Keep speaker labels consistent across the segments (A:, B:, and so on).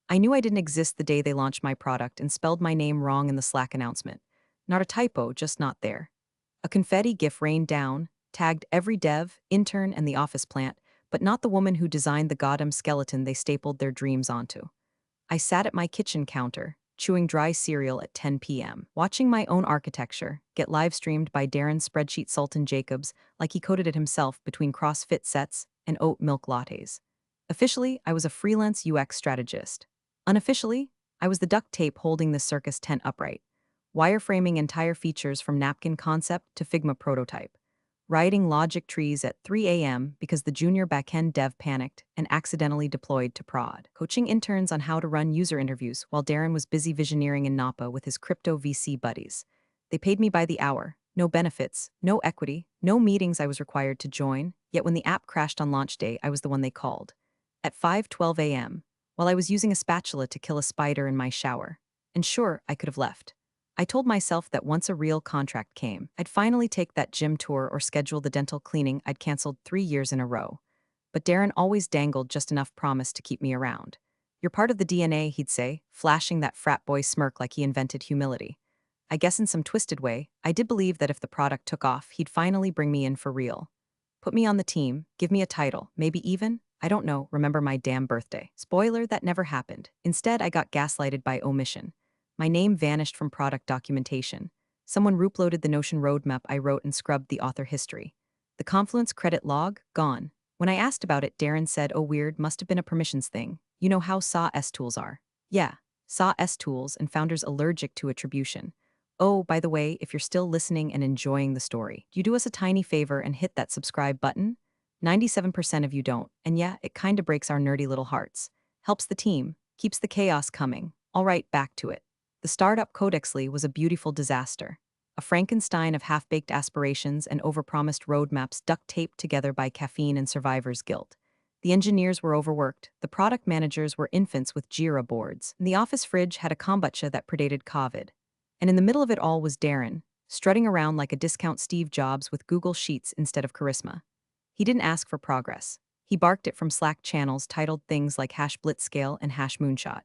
A: I knew I didn't exist the day they launched my product and spelled my name wrong in the Slack announcement. Not a typo, just not there. A confetti GIF rained down, tagged every dev, intern, and the office plant, but not the woman who designed the goddamn skeleton they stapled their dreams onto. I sat at my kitchen counter, chewing dry cereal at 10 p.m., watching my own architecture get live streamed by Darren's spreadsheet Sultan Jacobs like he coded it himself between CrossFit sets and oat milk lattes. Officially, I was a freelance UX strategist. Unofficially, I was the duct tape holding the circus tent upright, wireframing entire features from napkin concept to Figma prototype, writing logic trees at 3 a.m. because the junior backend dev panicked and accidentally deployed to prod, coaching interns on how to run user interviews while Darren was busy visioneering in Napa with his crypto VC buddies. They paid me by the hour, no benefits, no equity, no meetings I was required to join, yet when the app crashed on launch day, I was the one they called. At 5:12 a.m., while I was using a spatula to kill a spider in my shower. And sure, I could have left. I told myself that once a real contract came, I'd finally take that gym tour or schedule the dental cleaning I'd canceled 3 years in a row. But Darren always dangled just enough promise to keep me around. "You're part of the DNA," he'd say, flashing that frat boy smirk like he invented humility. I guess in some twisted way, I did believe that if the product took off, he'd finally bring me in for real. Put me on the team, give me a title, maybe even, I don't know, remember my damn birthday. Spoiler, that never happened. Instead, I got gaslighted by omission. My name vanished from product documentation. Someone root-loaded the Notion roadmap I wrote and scrubbed the author history. The Confluence credit log, gone. When I asked about it, Darren said, "Oh, weird, must have been a permissions thing. You know how S tools are." Yeah, S tools and founders allergic to attribution. Oh, by the way, if you're still listening and enjoying the story, you do us a tiny favor and hit that subscribe button? 97% of you don't, and yeah, it kinda breaks our nerdy little hearts. Helps the team, keeps the chaos coming. All right, back to it. The startup Codexly was a beautiful disaster. A Frankenstein of half-baked aspirations and overpromised roadmaps duct-taped together by caffeine and survivor's guilt. The engineers were overworked, the product managers were infants with Jira boards, and the office fridge had a kombucha that predated COVID. And in the middle of it all was Darren, strutting around like a discount Steve Jobs with Google Sheets instead of charisma. He didn't ask for progress. He barked it from Slack channels titled things like #blitzscale and #moonshot.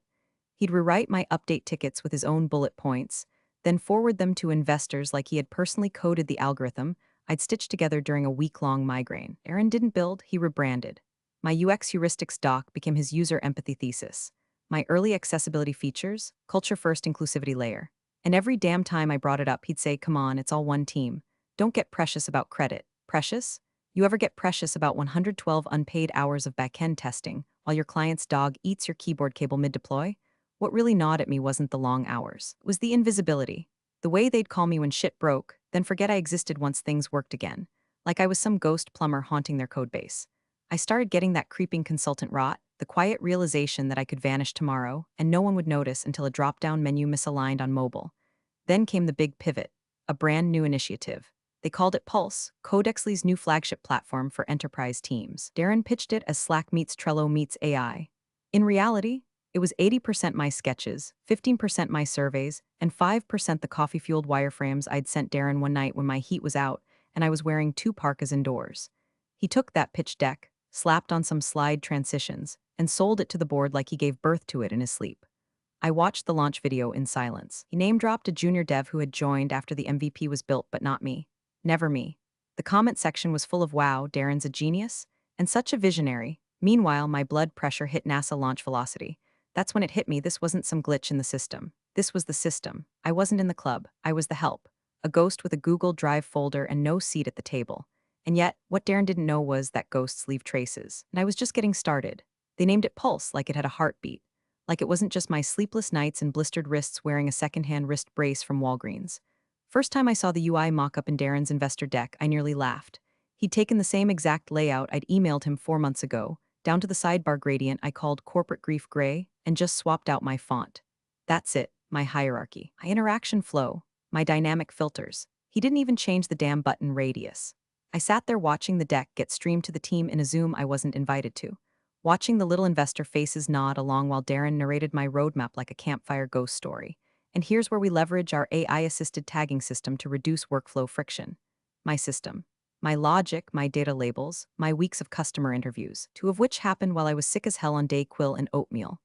A: He'd rewrite my update tickets with his own bullet points, then forward them to investors like he had personally coded the algorithm I'd stitched together during a week-long migraine. Aaron didn't build, he rebranded. My UX heuristics doc became his user empathy thesis. My early accessibility features, culture-first inclusivity layer. And every damn time I brought it up, he'd say, "Come on, it's all one team. Don't get precious about credit." Precious? You ever get precious about 112 unpaid hours of backend testing while your client's dog eats your keyboard cable mid-deploy? What really gnawed at me wasn't the long hours. It was the invisibility. The way they'd call me when shit broke, then forget I existed once things worked again. Like I was some ghost plumber haunting their codebase. I started getting that creeping consultant rot, the quiet realization that I could vanish tomorrow, and no one would notice until a drop-down menu misaligned on mobile. Then came the big pivot, a brand new initiative. They called it Pulse, Codexly's new flagship platform for enterprise teams. Darren pitched it as Slack meets Trello meets AI. In reality, it was 80% my sketches, 15% my surveys, and 5% the coffee-fueled wireframes I'd sent Darren one night when my heat was out and I was wearing two parkas indoors. He took that pitch deck, slapped on some slide transitions, and sold it to the board like he gave birth to it in his sleep. I watched the launch video in silence. He name-dropped a junior dev who had joined after the MVP was built, but not me. Never me. The comment section was full of "Wow, Darren's a genius," and "Such a visionary." Meanwhile, my blood pressure hit NASA launch velocity. That's when it hit me, this wasn't some glitch in the system. This was the system. I wasn't in the club. I was the help. A ghost with a Google Drive folder and no seat at the table. And yet, what Darren didn't know was that ghosts leave traces. And I was just getting started. They named it Pulse like it had a heartbeat. Like it wasn't just my sleepless nights and blistered wrists wearing a secondhand wrist brace from Walgreens. First time I saw the UI mock-up in Darren's investor deck, I nearly laughed. He'd taken the same exact layout I'd emailed him 4 months ago, down to the sidebar gradient I called corporate grief gray, and just swapped out my font. That's it, my hierarchy, my interaction flow, my dynamic filters. He didn't even change the damn button radius. I sat there watching the deck get streamed to the team in a Zoom I wasn't invited to, watching the little investor faces nod along while Darren narrated my roadmap like a campfire ghost story. And here's where we leverage our AI-assisted tagging system to reduce workflow friction. My system. My logic, my data labels, my weeks of customer interviews, two of which happened while I was sick as hell on Dayquil and oatmeal.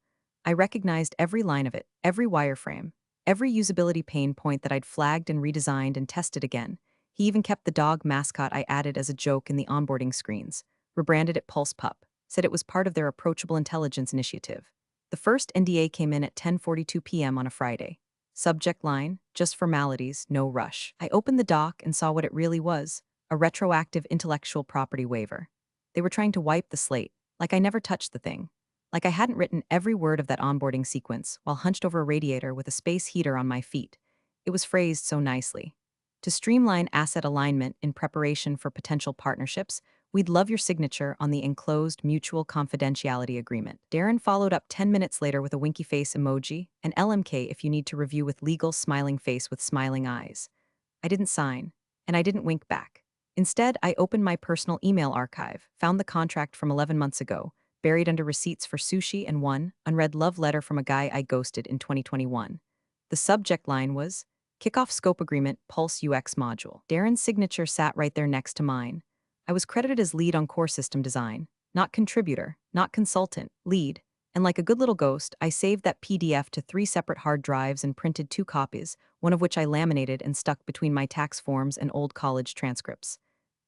A: I recognized every line of it, every wireframe, every usability pain point that I'd flagged and redesigned and tested again. He even kept the dog mascot I added as a joke in the onboarding screens, rebranded it Pulse Pup, said it was part of their approachable intelligence initiative. The first NDA came in at 10:42 p.m. on a Friday. Subject line, just formalities, no rush. I opened the doc and saw what it really was, a retroactive intellectual property waiver. They were trying to wipe the slate, like I never touched the thing. Like I hadn't written every word of that onboarding sequence while hunched over a radiator with a space heater on my feet. It was phrased so nicely. To streamline asset alignment in preparation for potential partnerships, we'd love your signature on the enclosed mutual confidentiality agreement. Darren followed up 10 minutes later with a winky face emoji, and LMK if you need to review with legal smiling face with smiling eyes. I didn't sign, and I didn't wink back. Instead, I opened my personal email archive, found the contract from 11 months ago, buried under receipts for sushi and one unread love letter from a guy I ghosted in 2021. The subject line was, Kickoff Scope Agreement Pulse UX Module. Darren's signature sat right there next to mine. I was credited as lead on core system design, not contributor, not consultant, lead. And like a good little ghost, I saved that PDF to 3 separate hard drives and printed 2 copies, one of which I laminated and stuck between my tax forms and old college transcripts.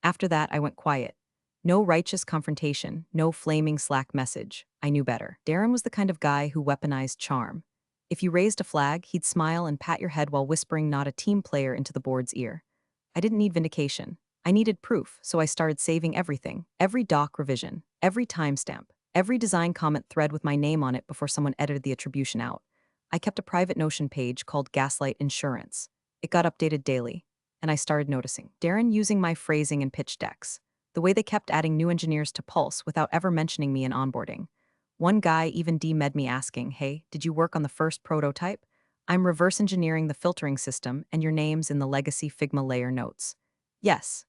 A: After that, I went quiet. No righteous confrontation, no flaming Slack message. I knew better. Darren was the kind of guy who weaponized charm. If you raised a flag, he'd smile and pat your head while whispering not a team player into the board's ear. I didn't need vindication. I needed proof, so I started saving everything, every doc revision, every timestamp, every design comment thread with my name on it before someone edited the attribution out. I kept a private Notion page called Gaslight Insurance. It got updated daily, and I started noticing Darren using my phrasing and pitch decks, the way they kept adding new engineers to Pulse without ever mentioning me in onboarding. One guy even DM'd me asking, hey, did you work on the first prototype? I'm reverse engineering the filtering system and your name's in the legacy Figma layer notes. Yes,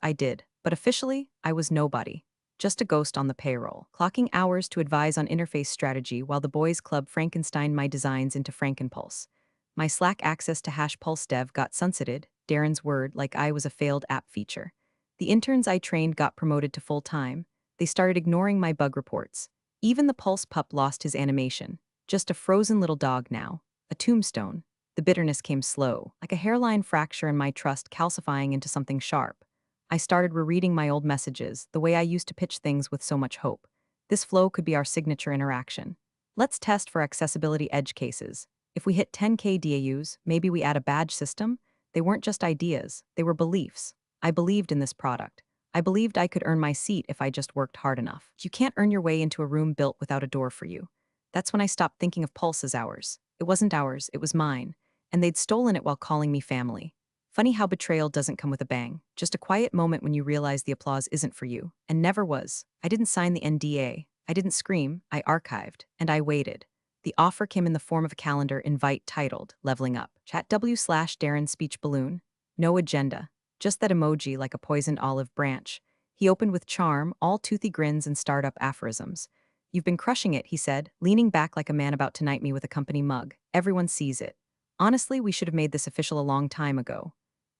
A: I did, but officially, I was nobody. Just a ghost on the payroll, clocking hours to advise on interface strategy while the boys club Frankenstein my designs into Frankenpulse. My Slack access to hash pulse dev got sunsetted, Darren's word like I was a failed app feature. The interns I trained got promoted to full-time. They started ignoring my bug reports. Even the Pulse pup lost his animation. Just a frozen little dog now. A tombstone. The bitterness came slow, like a hairline fracture in my trust calcifying into something sharp. I started rereading my old messages, the way I used to pitch things with so much hope. This flow could be our signature interaction. Let's test for accessibility edge cases. If we hit 10K DAUs, maybe we add a badge system? They weren't just ideas, they were beliefs. I believed in this product. I believed I could earn my seat if I just worked hard enough. You can't earn your way into a room built without a door for you. That's when I stopped thinking of Pulse as ours. It wasn't ours, it was mine. And they'd stolen it while calling me family. Funny how betrayal doesn't come with a bang. Just a quiet moment when you realize the applause isn't for you. And never was. I didn't sign the NDA. I didn't scream. I archived. And I waited. The offer came in the form of a calendar invite titled Leveling Up. /Darren speech balloon. No agenda. Just that emoji like a poisoned olive branch. He opened with charm, all toothy grins and startup aphorisms. You've been crushing it, he said, leaning back like a man about to knight me with a company mug. Everyone sees it. Honestly, we should have made this official a long time ago.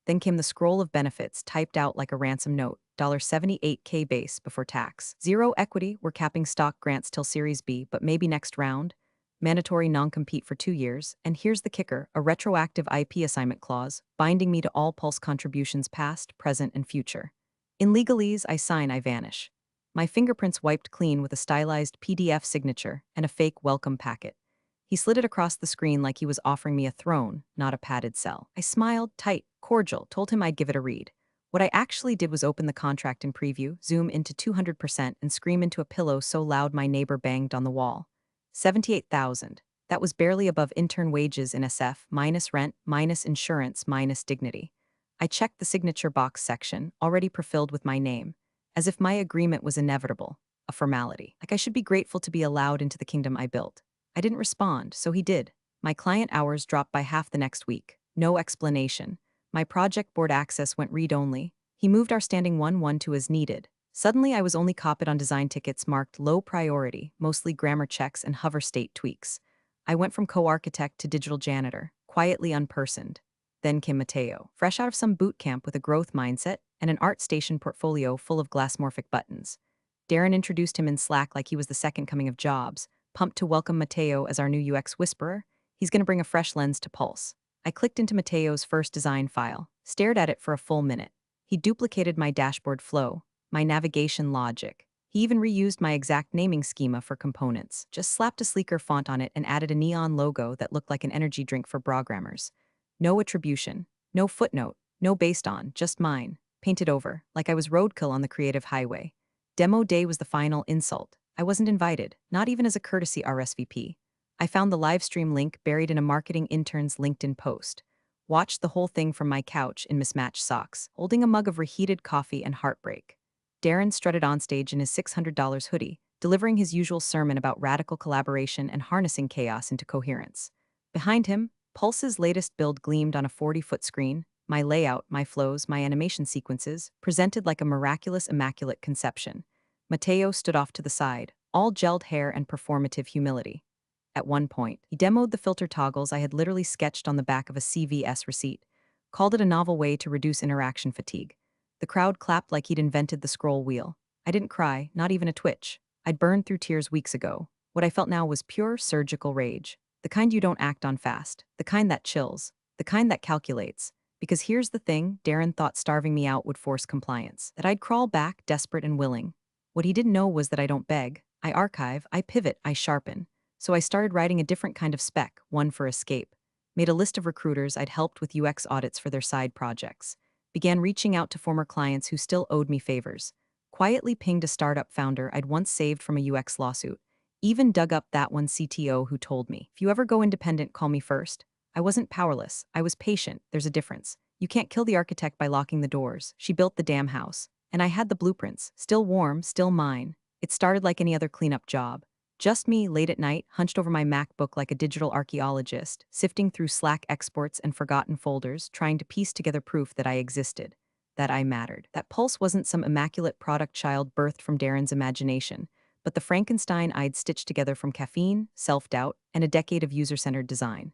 A: Then came the scroll of benefits typed out like a ransom note, $78K base before tax. Zero equity, we're capping stock grants till Series B, but maybe next round. Mandatory non-compete for 2 years, and here's the kicker, a retroactive IP assignment clause, binding me to all Pulse contributions past, present, and future. In legalese, I sign, I vanish. My fingerprints wiped clean with a stylized PDF signature and a fake welcome packet. He slid it across the screen like he was offering me a throne, not a padded cell. I smiled, tight, cordial, told him I'd give it a read. What I actually did was open the contract in preview, zoom into 200%, and scream into a pillow so loud my neighbor banged on the wall. 78,000. That was barely above intern wages in SF, minus rent, minus insurance, minus dignity. I checked the signature box section, already prefilled with my name, as if my agreement was inevitable, a formality. Like I should be grateful to be allowed into the kingdom I built. I didn't respond, so he did. My client hours dropped by half the next week. No explanation. My project board access went read-only. He moved our standing 1-1 to as needed. Suddenly, I was only copied on design tickets marked low priority, mostly grammar checks and hover state tweaks. I went from co-architect to digital janitor, quietly unpersoned. Then came Mateo, fresh out of some boot camp with a growth mindset and an ArtStation portfolio full of glassmorphic buttons. Darren introduced him in Slack like he was the second coming of Jobs, pumped to welcome Mateo as our new UX whisperer. He's going to bring a fresh lens to Pulse. I clicked into Mateo's first design file, stared at it for a full minute. He duplicated my dashboard flow, my navigation logic. He even reused my exact naming schema for components, just slapped a sleeker font on it and added a neon logo that looked like an energy drink for programmers. No attribution, no footnote, no based on, just mine, painted over, like I was roadkill on the creative highway. Demo day was the final insult. I wasn't invited, not even as a courtesy RSVP. I found the live stream link buried in a marketing intern's LinkedIn post. Watched the whole thing from my couch in mismatched socks, holding a mug of reheated coffee and heartbreak. Darren strutted onstage in his $600 hoodie, delivering his usual sermon about radical collaboration and harnessing chaos into coherence. Behind him, Pulse's latest build gleamed on a 40-foot screen, my layout, my flows, my animation sequences, presented like a miraculous immaculate conception. Mateo stood off to the side, all gelled hair and performative humility. At one point, he demoed the filter toggles I had literally sketched on the back of a CVS receipt, called it a novel way to reduce interaction fatigue. The crowd clapped like he'd invented the scroll wheel. I didn't cry, not even a twitch. I'd burned through tears weeks ago. What I felt now was pure surgical rage. The kind you don't act on fast, the kind that chills, the kind that calculates. Because here's the thing, Darren thought starving me out would force compliance, that I'd crawl back, desperate and willing. What he didn't know was that I don't beg, I archive, I pivot, I sharpen. So I started writing a different kind of spec, one for escape. Made a list of recruiters I'd helped with UX audits for their side projects. Began reaching out to former clients who still owed me favors. Quietly pinged a startup founder I'd once saved from a UX lawsuit. Even dug up that one CTO who told me, if you ever go independent, call me first. I wasn't powerless. I was patient. There's a difference. You can't kill the architect by locking the doors. She built the damn house. And I had the blueprints. Still warm, still mine. It started like any other cleanup job. Just me, late at night, hunched over my MacBook like a digital archaeologist, sifting through Slack exports and forgotten folders, trying to piece together proof that I existed, that I mattered. That Pulse wasn't some immaculate product child birthed from Darren's imagination, but the Frankenstein I'd stitched together from caffeine, self-doubt, and a decade of user-centered design.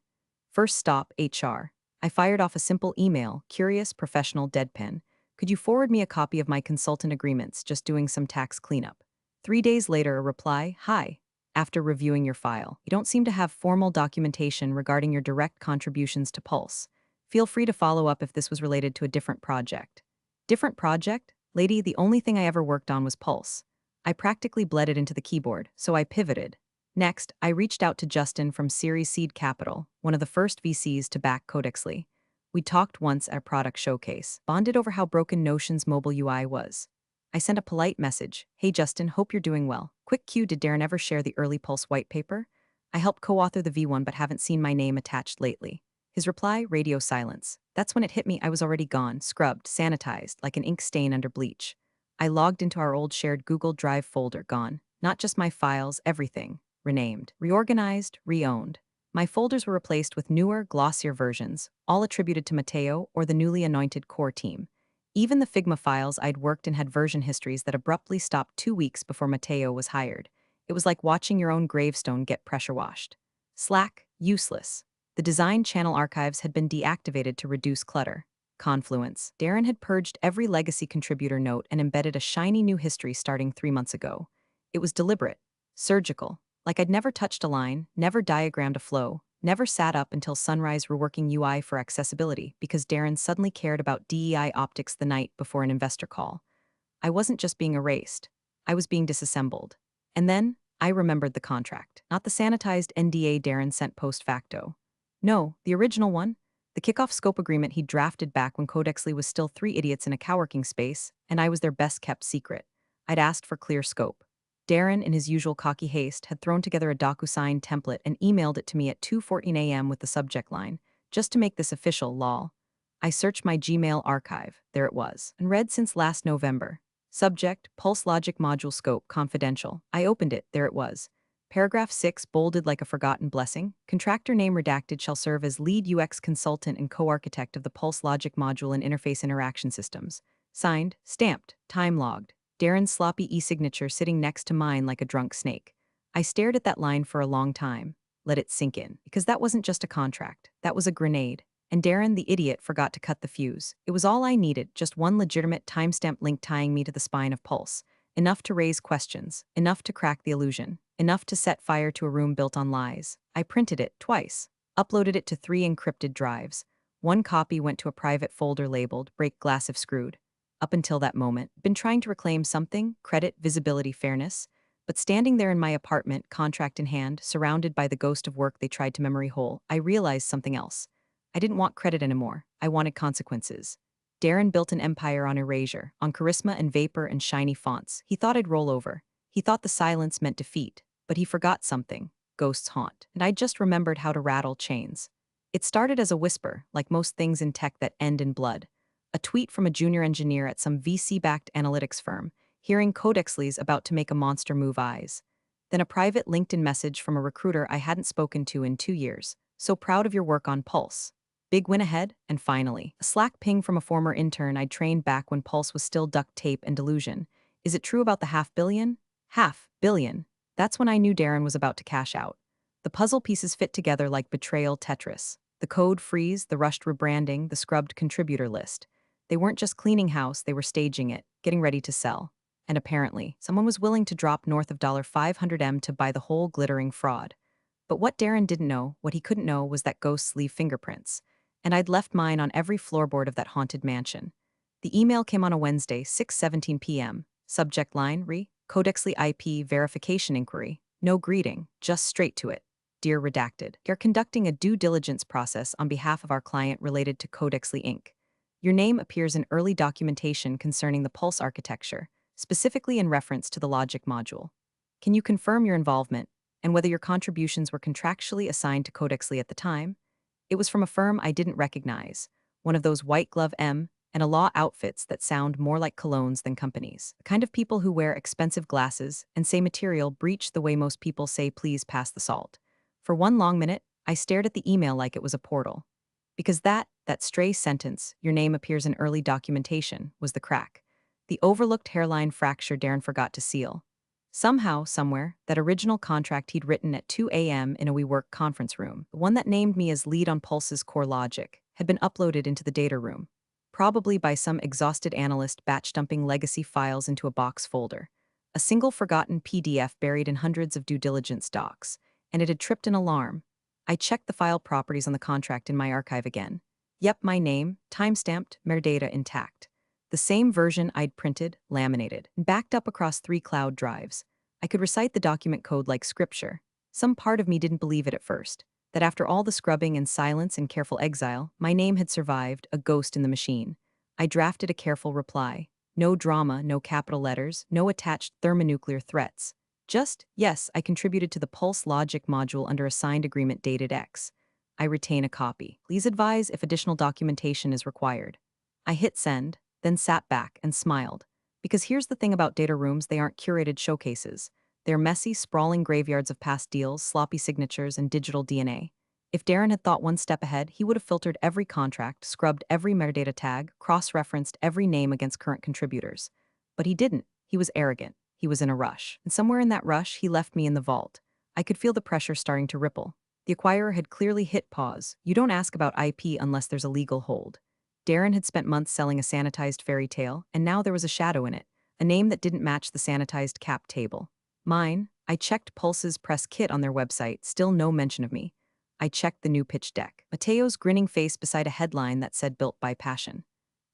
A: First stop, HR. I fired off a simple email, curious, professional, deadpan. Could you forward me a copy of my consultant agreements, just doing some tax cleanup? 3 days later, a reply, hi. After reviewing your file, you don't seem to have formal documentation regarding your direct contributions to Pulse. Feel free to follow up if this was related to a different project. Different project? Lady, the only thing I ever worked on was Pulse. I practically bled it into the keyboard, so I pivoted. Next, I reached out to Justin from Series Seed Capital, one of the first VCs to back Codexly. We talked once at a product showcase, bonded over how broken Notion's mobile UI was. I sent a polite message, hey Justin, hope you're doing well. Quick cue, did Darren ever share the early Pulse white paper? I helped co-author the V1 but haven't seen my name attached lately. His reply, radio silence. That's when it hit me I was already gone, scrubbed, sanitized, like an ink stain under bleach. I logged into our old shared Google Drive folder, gone. Not just my files, everything. Renamed, reorganized, re-owned. My folders were replaced with newer, glossier versions, all attributed to Mateo or the newly anointed core team. Even the Figma files I'd worked in had version histories that abruptly stopped 2 weeks before Mateo was hired. It was like watching your own gravestone get pressure washed. Slack, useless. The design channel archives had been deactivated to reduce clutter. Confluence. Darren had purged every legacy contributor note and embedded a shiny new history starting 3 months ago. It was deliberate, surgical, like I'd never touched a line, never diagrammed a flow, never sat up until sunrise reworking UI for accessibility because Darren suddenly cared about DEI optics the night before an investor call. I wasn't just being erased. I was being disassembled. And then, I remembered the contract. Not the sanitized NDA Darren sent post facto. No, the original one. The kickoff scope agreement he'd drafted back when Codexly was still 3 idiots in a coworking space, and I was their best-kept secret. I'd asked for clear scope. Darren, in his usual cocky haste, had thrown together a DocuSign template and emailed it to me at 2:14 a.m. with the subject line, just to make this official, lol. I searched my Gmail archive, there it was, and read since last November. Subject, Pulse Logic Module Scope, confidential. I opened it, there it was. Paragraph 6, bolded like a forgotten blessing. Contractor name redacted shall serve as lead UX consultant and co-architect of the Pulse Logic Module and Interface Interaction Systems. Signed, stamped, time logged. Darren's sloppy e-signature sitting next to mine like a drunk snake. I stared at that line for a long time. Let it sink in. Because that wasn't just a contract. That was a grenade. And Darren, the idiot, forgot to cut the fuse. It was all I needed, just one legitimate timestamp link tying me to the spine of Pulse. Enough to raise questions, enough to crack the illusion, enough to set fire to a room built on lies. I printed it twice, uploaded it to 3 encrypted drives. One copy went to a private folder labeled "Break Glass if Screwed." Up until that moment, been trying to reclaim something, credit, visibility, fairness. But standing there in my apartment, contract in hand, surrounded by the ghost of work they tried to memory hole, I realized something else. I didn't want credit anymore. I wanted consequences. Darren built an empire on erasure, on charisma and vapor and shiny fonts. He thought I'd roll over. He thought the silence meant defeat. But he forgot something. Ghosts haunt. And I just remembered how to rattle chains. It started as a whisper, like most things in tech that end in blood. A tweet from a junior engineer at some VC-backed analytics firm, hearing Codexly's about to make a monster move eyes. Then a private LinkedIn message from a recruiter I hadn't spoken to in 2 years. So proud of your work on Pulse. Big win ahead, and finally, a Slack ping from a former intern I'd trained back when Pulse was still duct tape and delusion. Is it true about the half billion? Half billion. That's when I knew Darren was about to cash out. The puzzle pieces fit together like betrayal Tetris. The code freeze, the rushed rebranding, the scrubbed contributor list. They weren't just cleaning house, they were staging it, getting ready to sell. And apparently, someone was willing to drop north of $500M to buy the whole glittering fraud. But what Darren didn't know, what he couldn't know, was that ghosts leave fingerprints. And I'd left mine on every floorboard of that haunted mansion. The email came on a Wednesday, 6:17 p.m. Subject line, Codexly IP verification inquiry. No greeting, just straight to it. Dear Redacted, you're conducting a due diligence process on behalf of our client related to Codexly Inc. Your name appears in early documentation concerning the Pulse architecture, specifically in reference to the logic module. Can you confirm your involvement and whether your contributions were contractually assigned to Codexly at the time? It was from a firm I didn't recognize, one of those white glove and a law outfits that sound more like colognes than companies. The kind of people who wear expensive glasses and say material breached the way most people say please pass the salt. For one long minute, I stared at the email like it was a portal. Because that stray sentence, your name appears in early documentation, was the crack. The overlooked hairline fracture Darren forgot to seal. Somehow, somewhere, that original contract he'd written at 2 a.m. in a WeWork conference room, the one that named me as lead on Pulse's core logic, had been uploaded into the data room, probably by some exhausted analyst batch-dumping legacy files into a box folder. A single forgotten PDF buried in hundreds of due diligence docs, and it had tripped an alarm. I checked the file properties on the contract in my archive again. Yep, my name, time-stamped, metadata intact. The same version I'd printed, laminated, and backed up across 3 cloud drives. I could recite the document code like scripture. Some part of me didn't believe it at first, that after all the scrubbing and silence and careful exile, my name had survived, a ghost in the machine. I drafted a careful reply. No drama, no capital letters, no attached thermonuclear threats. Just, yes, I contributed to the Pulse logic module under a signed agreement dated X. I retain a copy. Please advise if additional documentation is required. I hit send, then sat back and smiled. Because here's the thing about data rooms, they aren't curated showcases. They're messy, sprawling graveyards of past deals, sloppy signatures, and digital DNA. If Darren had thought one step ahead, he would have filtered every contract, scrubbed every metadata tag, cross-referenced every name against current contributors. But he didn't. He was arrogant. He was in a rush. And somewhere in that rush, he left me in the vault. I could feel the pressure starting to ripple. The acquirer had clearly hit pause. You don't ask about IP unless there's a legal hold. Darren had spent months selling a sanitized fairy tale, and now there was a shadow in it, a name that didn't match the sanitized cap table. Mine. I checked Pulse's press kit on their website, still no mention of me. I checked the new pitch deck. Mateo's grinning face beside a headline that said built by passion.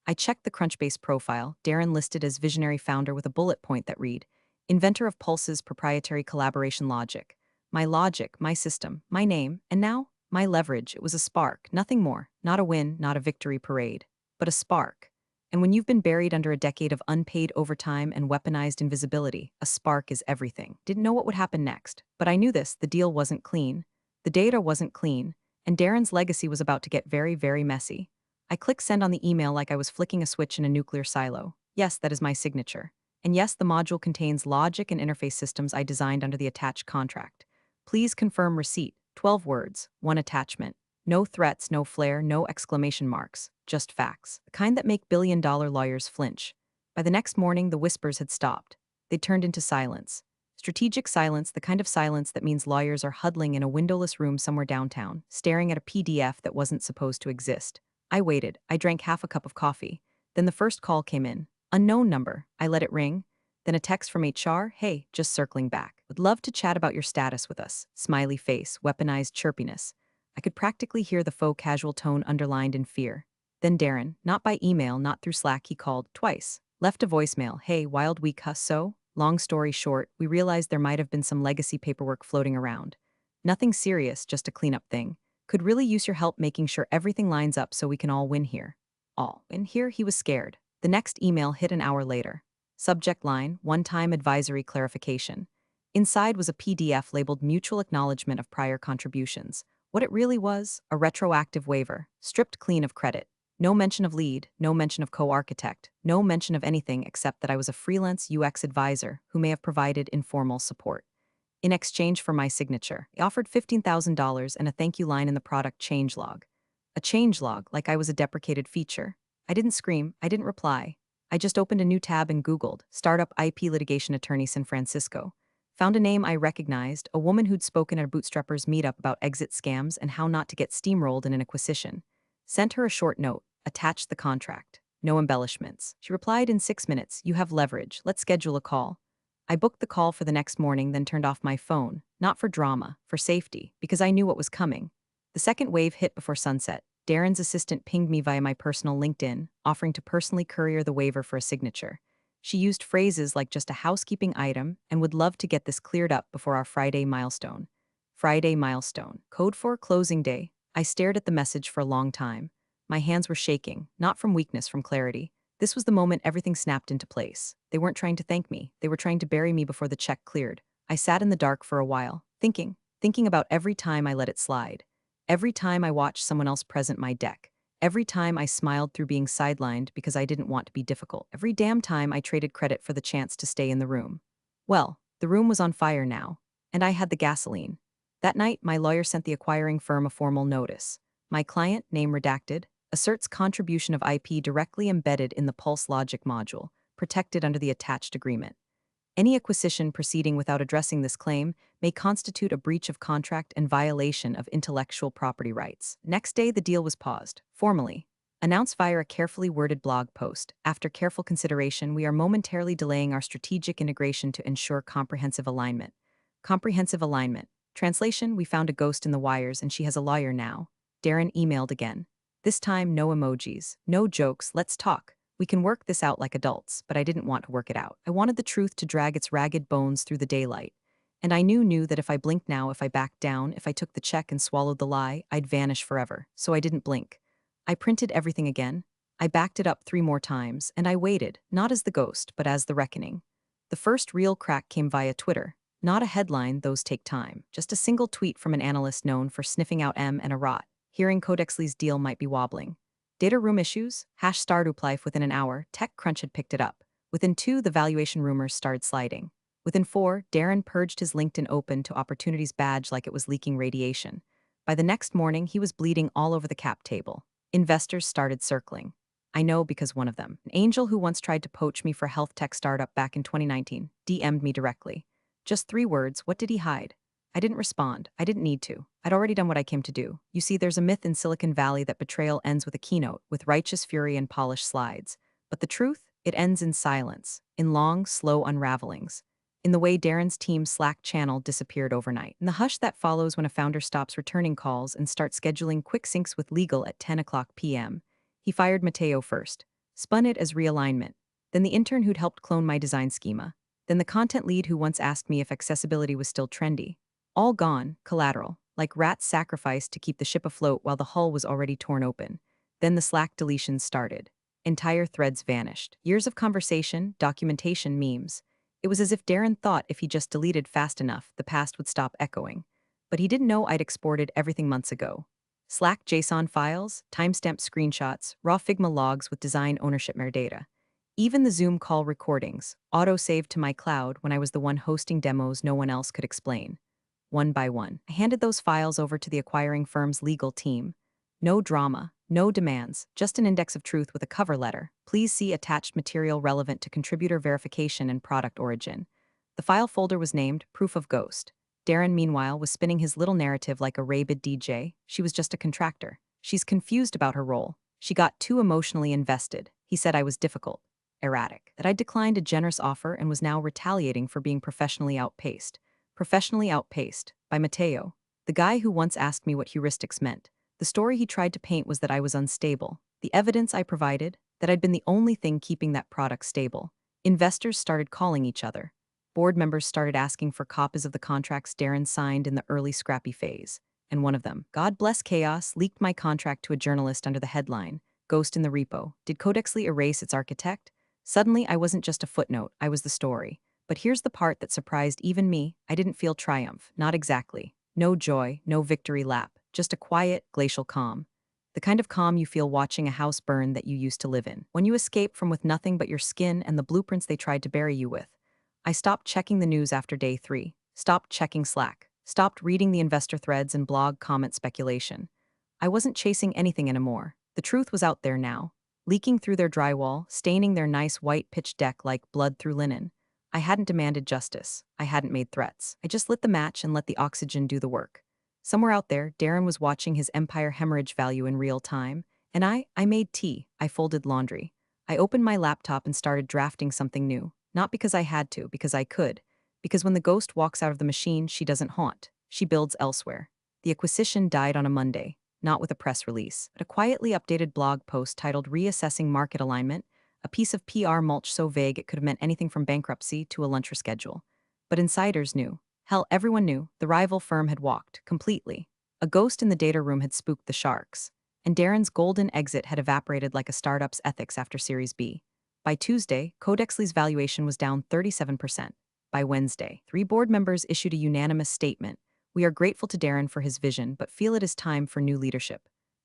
A: I checked the Crunchbase profile, Darren listed as visionary founder with a bullet point that read, inventor of Pulse's proprietary collaboration logic. My logic, my system, my name, and now, my leverage. It was a spark, nothing more, not a win, not a victory parade, but a spark. And when you've been buried under a decade of unpaid overtime and weaponized invisibility, a spark is everything. Didn't know what would happen next, but I knew this, the deal wasn't clean, the data wasn't clean, and Darren's legacy was about to get very, very messy. I clicked send on the email like I was flicking a switch in a nuclear silo. Yes, that is my signature. And yes, the module contains logic and interface systems I designed under the attached contract. Please confirm receipt. 12 words, 1 attachment. No threats, no flair, no exclamation marks. Just facts. The kind that make billion-dollar lawyers flinch. By the next morning, the whispers had stopped. They'd turned into silence. Strategic silence, the kind of silence that means lawyers are huddling in a windowless room somewhere downtown, staring at a PDF that wasn't supposed to exist. I waited. I drank half a cup of coffee. Then the first call came in. Unknown number. I let it ring. Then a text from HR, hey, just circling back. Would love to chat about your status with us. Smiley face, weaponized chirpiness. I could practically hear the faux casual tone underlined in fear. Then Darren, not by email, not through Slack, he called twice. Left a voicemail, hey, wild week, huh, so? Long story short, we realized there might have been some legacy paperwork floating around. Nothing serious, just a cleanup thing. Could really use your help making sure everything lines up so we can all win here. All. And here he was scared. The next email hit an hour later. Subject line, one-time advisory clarification. Inside was a PDF labeled Mutual Acknowledgement of Prior Contributions. What it really was, a retroactive waiver, stripped clean of credit. No mention of lead, no mention of co-architect, no mention of anything except that I was a freelance UX advisor who may have provided informal support. In exchange for my signature, I offered $15,000 and a thank you line in the product changelog. A changelog, like I was a deprecated feature. I didn't scream, I didn't reply. I just opened a new tab and Googled, Startup IP Litigation Attorney San Francisco. Found a name I recognized, a woman who'd spoken at a bootstrappers meetup about exit scams and how not to get steamrolled in an acquisition. Sent her a short note, attached the contract. No embellishments. She replied in 6 minutes, you have leverage, let's schedule a call. I booked the call for the next morning, then turned off my phone, not for drama, for safety, because I knew what was coming. The second wave hit before sunset. Darren's assistant pinged me via my personal LinkedIn, offering to personally courier the waiver for a signature. She used phrases like just a housekeeping item and would love to get this cleared up before our Friday milestone. Friday milestone. Code for closing day. I stared at the message for a long time. My hands were shaking, not from weakness, from clarity. This was the moment everything snapped into place. They weren't trying to thank me. They were trying to bury me before the check cleared. I sat in the dark for a while, thinking about every time I let it slide. Every time I watched someone else present my deck. Every time I smiled through being sidelined because I didn't want to be difficult. Every damn time I traded credit for the chance to stay in the room. Well, the room was on fire now, and I had the gasoline. That night, my lawyer sent the acquiring firm a formal notice. My client, name redacted, asserts contribution of IP directly embedded in the Pulse Logic module, protected under the attached agreement. Any acquisition proceeding without addressing this claim may constitute a breach of contract and violation of intellectual property rights. Next day, the deal was paused, formally. Announced via a carefully worded blog post. After careful consideration, we are momentarily delaying our strategic integration to ensure comprehensive alignment. Comprehensive alignment. Translation, we found a ghost in the wires and she has a lawyer now. Darren emailed again. This time, no emojis, no jokes, let's talk. We can work this out like adults, but I didn't want to work it out. I wanted the truth to drag its ragged bones through the daylight. And I knew that if I blinked now, if I backed down, if I took the check and swallowed the lie, I'd vanish forever. So I didn't blink. I printed everything again. I backed it up 3 more times, and I waited, not as the ghost, but as the reckoning. The first real crack came via Twitter. Not a headline, those take time. Just a single tweet from an analyst known for sniffing out M and a rot, hearing Codexly's deal might be wobbling. Data room issues? #StartupLife within an hour, TechCrunch had picked it up. Within 2, the valuation rumors started sliding. Within 4, Darren purged his LinkedIn open to opportunities badge like it was leaking radiation. By the next morning, he was bleeding all over the cap table. Investors started circling. I know because one of them, an angel who once tried to poach me for a health tech startup back in 2019, DM'd me directly. Just 3 words, what did he hide? I didn't respond. I didn't need to. I'd already done what I came to do. You see, there's a myth in Silicon Valley that betrayal ends with a keynote, with righteous fury and polished slides. But the truth? It ends in silence, in long, slow unravelings. In the way Darren's team's Slack channel disappeared overnight. In the hush that follows when a founder stops returning calls and starts scheduling quick syncs with legal at 10 o'clock p.m. He fired Matteo first, spun it as realignment, then the intern who'd helped clone my design schema, then the content lead who once asked me if accessibility was still trendy. All gone, collateral, like rats sacrificed to keep the ship afloat while the hull was already torn open. Then the Slack deletions started. Entire threads vanished. Years of conversation, documentation, memes. It was as if Darren thought if he just deleted fast enough, the past would stop echoing. But he didn't know I'd exported everything months ago. Slack JSON files, timestamped screenshots, raw Figma logs with design ownership metadata. Even the Zoom call recordings, auto-saved to my cloud when I was the one hosting demos no one else could explain. One by one, I handed those files over to the acquiring firm's legal team. No drama, no demands, just an index of truth with a cover letter. Please see attached material relevant to contributor verification and product origin. The file folder was named Proof of Ghost. Darren, meanwhile, was spinning his little narrative like a rabid DJ. She was just a contractor. She's confused about her role. She got too emotionally invested. He said I was difficult. erratic, that I'd declined a generous offer and was now retaliating for being professionally outpaced. Professionally outpaced, by Matteo, the guy who once asked me what heuristics meant. The story he tried to paint was that I was unstable. The evidence I provided, that I'd been the only thing keeping that product stable. Investors started calling each other. Board members started asking for copies of the contracts Darren signed in the early scrappy phase. And one of them, God bless chaos, leaked my contract to a journalist under the headline, Ghost in the Repo. Did Codexly erase its architect? Suddenly, I wasn't just a footnote, I was the story. But here's the part that surprised even me. I didn't feel triumph, not exactly. No joy, no victory lap, just a quiet, glacial calm. The kind of calm you feel watching a house burn that you used to live in. When you escape from with nothing but your skin and the blueprints they tried to bury you with. I stopped checking the news after day 3, stopped checking Slack, stopped reading the investor threads and blog comment speculation. I wasn't chasing anything anymore. The truth was out there now, leaking through their drywall, staining their nice white pitch deck like blood through linen. I hadn't demanded justice. I hadn't made threats. I just lit the match and let the oxygen do the work. Somewhere out there, Darren was watching his empire hemorrhage value in real time, and I made tea. I folded laundry. I opened my laptop and started drafting something new. Not because I had to, because I could. Because when the ghost walks out of the machine, she doesn't haunt. She builds elsewhere. The acquisition died on a Monday, not with a press release, but a quietly updated blog post titled Reassessing Market Alignment, a piece of PR mulch so vague it could have meant anything from bankruptcy to a lunch reschedule. But insiders knew. Hell, everyone knew. The rival firm had walked, completely. A ghost in the data room had spooked the sharks. And Darren's golden exit had evaporated like a startup's ethics after Series B. By Tuesday, Codexly's valuation was down 37%. By Wednesday, 3 board members issued a unanimous statement. We are grateful to Darren for his vision, but feel it is time for new leadership.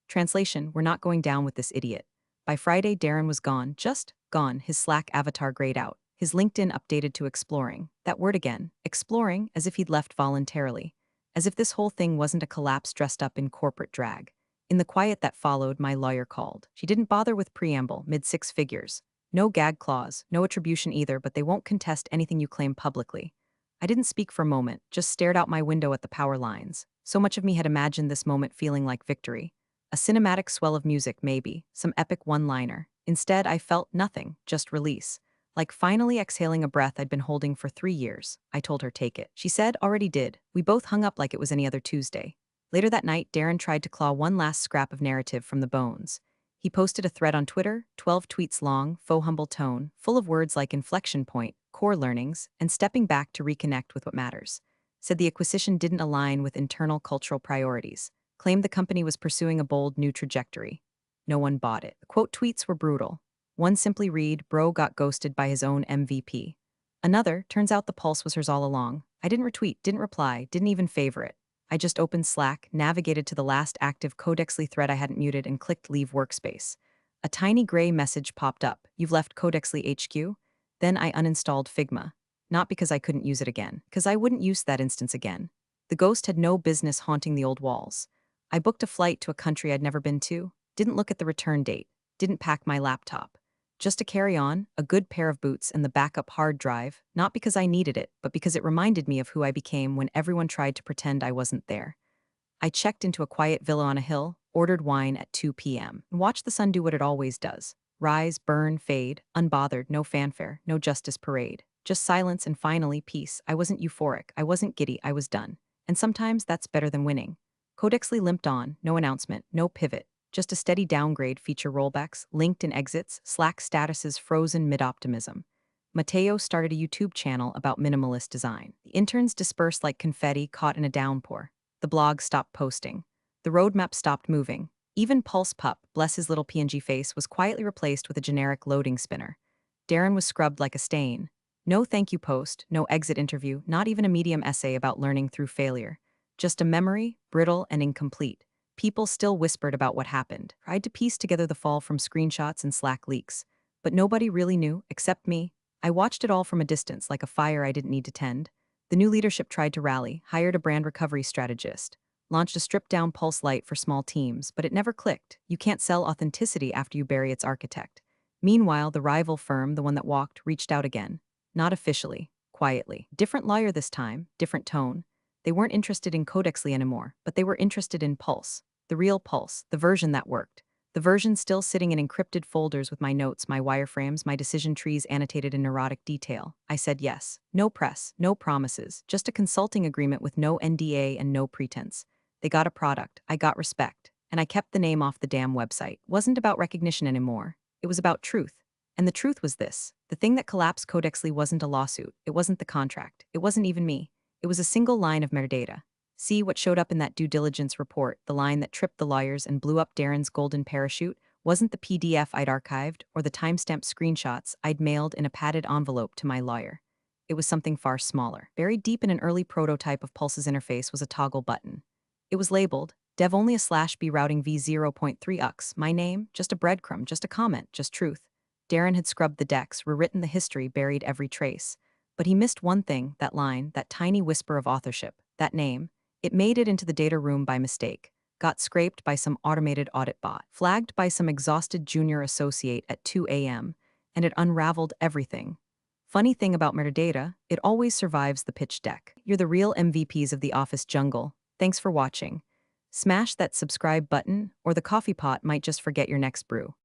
A: Translation, we're not going down with this idiot. By Friday, Darren was gone, just gone, his Slack avatar grayed out, his LinkedIn updated to exploring. That word again, exploring, as if he'd left voluntarily. As if this whole thing wasn't a collapse dressed up in corporate drag. In the quiet that followed, my lawyer called. She didn't bother with preamble, mid-6 figures. No gag clause, no attribution either, but they won't contest anything you claim publicly. I didn't speak for a moment, just stared out my window at the power lines. So much of me had imagined this moment feeling like victory. A cinematic swell of music, maybe, some epic one-liner. Instead, I felt nothing, just release. Like finally exhaling a breath I'd been holding for 3 years. I told her take it. She said, already did. We both hung up like it was any other Tuesday. Later that night, Darren tried to claw one last scrap of narrative from the bones. He posted a thread on Twitter, 12 tweets long, faux humble tone, full of words like inflection point, core learnings, and stepping back to reconnect with what matters. Said the acquisition didn't align with internal cultural priorities. Claimed the company was pursuing a bold new trajectory. No one bought it. The quote tweets were brutal. One simply read, bro got ghosted by his own MVP. Another, turns out the pulse was hers all along. I didn't retweet, didn't reply, didn't even favor it. I just opened Slack, navigated to the last active Codexly thread I hadn't muted and clicked Leave Workspace. A tiny gray message popped up. You've left Codexly HQ? Then I uninstalled Figma. Not because I couldn't use it again, because I wouldn't use that instance again. The ghost had no business haunting the old walls. I booked a flight to a country I'd never been to, didn't look at the return date, didn't pack my laptop. Just to carry on, a good pair of boots and the backup hard drive, not because I needed it, but because it reminded me of who I became when everyone tried to pretend I wasn't there. I checked into a quiet villa on a hill, ordered wine at 2 p.m., and watched the sun do what it always does. Rise, burn, fade, unbothered, no fanfare, no justice parade. Just silence and finally peace. I wasn't euphoric, I wasn't giddy, I was done. And sometimes that's better than winning. Codexly limped on, no announcement, no pivot. Just a steady downgrade, feature rollbacks, LinkedIn exits, Slack statuses frozen mid-optimism. Matteo started a YouTube channel about minimalist design. The interns dispersed like confetti caught in a downpour. The blog stopped posting. The roadmap stopped moving. Even Pulse Pup, bless his little PNG face, was quietly replaced with a generic loading spinner. Darren was scrubbed like a stain. No thank you post, no exit interview, not even a Medium essay about learning through failure. Just a memory, brittle and incomplete. People still whispered about what happened, tried to piece together the fall from screenshots and Slack leaks. But nobody really knew, except me. I watched it all from a distance, like a fire I didn't need to tend. The new leadership tried to rally, hired a brand recovery strategist, launched a stripped-down Pulse Lite for small teams, but it never clicked. You can't sell authenticity after you bury its architect. Meanwhile, the rival firm, the one that walked, reached out again. Not officially, quietly. Different lawyer this time, different tone. They weren't interested in Codexly anymore, but they were interested in Pulse. The real Pulse, the version that worked. The version still sitting in encrypted folders with my notes, my wireframes, my decision trees annotated in neurotic detail. I said yes. No press, no promises, just a consulting agreement with no NDA and no pretense. They got a product, I got respect, and I kept the name off the damn website. Wasn't about recognition anymore. It was about truth. And the truth was this: the thing that collapsed Codexly wasn't a lawsuit, it wasn't the contract, it wasn't even me. It was a single line of metadata. See what showed up in that due diligence report, the line that tripped the lawyers and blew up Darren's golden parachute, wasn't the PDF I'd archived or the timestamp screenshots I'd mailed in a padded envelope to my lawyer. It was something far smaller. Buried deep in an early prototype of Pulse's interface was a toggle button. It was labeled, dev only a /b routing v0.3 ux, my name, just a breadcrumb, just a comment, just truth. Darren had scrubbed the decks, rewritten the history, buried every trace. But he missed one thing, that line, that tiny whisper of authorship, that name. It made it into the data room by mistake, got scraped by some automated audit bot, flagged by some exhausted junior associate at 2 a.m., and it unraveled everything. Funny thing about metadata, it always survives the pitch deck. You're the real MVPs of the office jungle. Thanks for watching. Smash that subscribe button, or the coffee pot might just forget your next brew.